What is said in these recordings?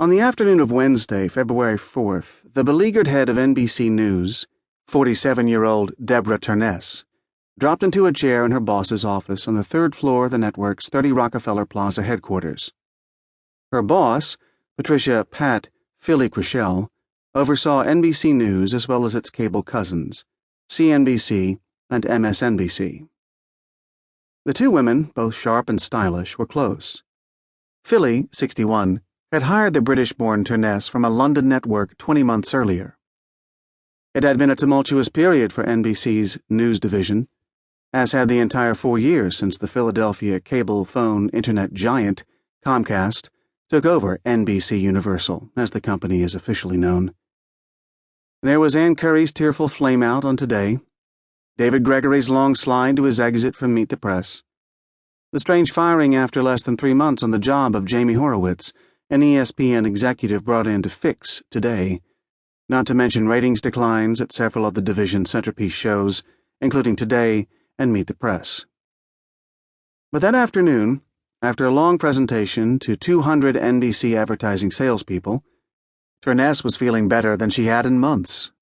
On the afternoon of Wednesday, February 4th, the beleaguered head of NBC News, 47-year-old Deborah Turness, dropped into a chair in her boss's office on the third floor of the network's 30 Rockefeller Plaza headquarters. Her boss, Patricia "Pat" Philly Chrishell, oversaw NBC News as well as its cable cousins, CNBC and MSNBC. The two women, both sharp and stylish, were close. Philly, 61, had hired the British-born Turness from a London network 20 months earlier. It had been a tumultuous period for NBC's news division, as had the entire 4 years since the Philadelphia cable phone internet giant, Comcast, took over NBC Universal, as the company is officially known. There was Ann Curry's tearful flame-out on Today, David Gregory's long slide to his exit from Meet the Press, the strange firing after less than 3 months on the job of Jamie Horowitz, an ESPN executive brought in to fix Today, not to mention ratings declines at several of the division's centerpiece shows, including Today and Meet the Press. But that afternoon, after a long presentation to 200 NBC advertising salespeople, Turness was feeling better than she had in months.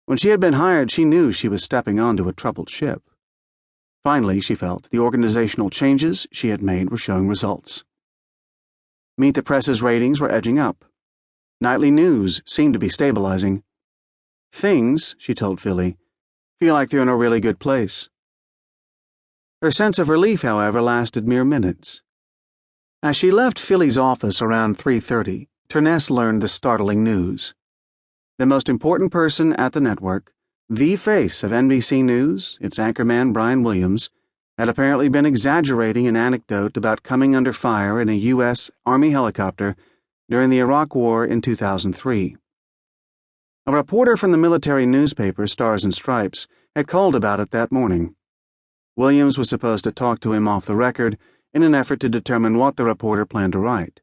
When she had been hired, she knew she was stepping onto a troubled ship. Finally, she felt the organizational changes she had made were showing results. Meet the Press's ratings were edging up. Nightly news seemed to be stabilizing. Things, she told Philly, feel like they're in a really good place. Her sense of relief, however, lasted mere minutes. As she left Philly's office around 3:30, Turness learned the startling news. The most important person at the network, the face of NBC News, its anchorman Brian Williams, had apparently been exaggerating an anecdote about coming under fire in a U.S. Army helicopter during the Iraq War in 2003. A reporter from the military newspaper Stars and Stripes had called about it that morning. Williams was supposed to talk to him off the record in an effort to determine what the reporter planned to write.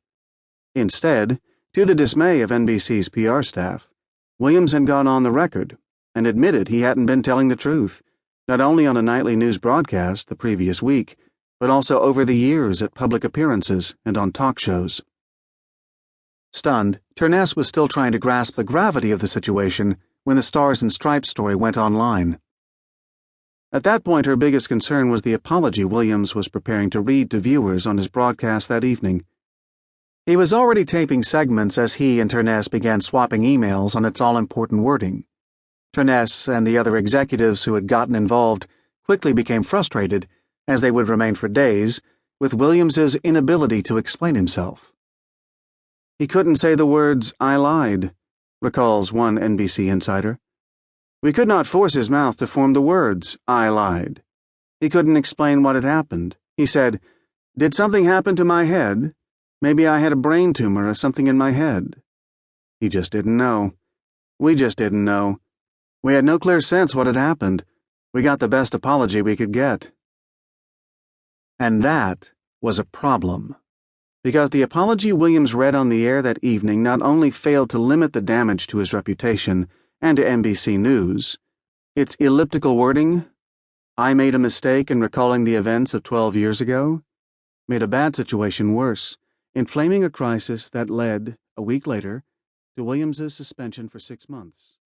Instead, to the dismay of NBC's PR staff, Williams had gone on the record and admitted he hadn't been telling the truth, not only on a nightly news broadcast the previous week, but also over the years at public appearances and on talk shows. Stunned, Turness was still trying to grasp the gravity of the situation when the Stars and Stripes story went online. At that point, her biggest concern was the apology Williams was preparing to read to viewers on his broadcast that evening. He was already taping segments as he and Turness began swapping emails on its all-important wording. Turness and the other executives who had gotten involved quickly became frustrated, as they would remain for days, with Williams's inability to explain himself. He couldn't say the words, "I lied," recalls one NBC insider. We could not force his mouth to form the words, "I lied." He couldn't explain what had happened. He said, "Did something happen to my head? Maybe I had a brain tumor or something in my head." He just didn't know. We just didn't know. We had no clear sense what had happened. We got the best apology we could get. And that was a problem. Because the apology Williams read on the air that evening not only failed to limit the damage to his reputation and to NBC News, its elliptical wording, "I made a mistake in recalling the events of 12 years ago," made a bad situation worse, inflaming a crisis that led, a week later, to Williams's suspension for 6 months.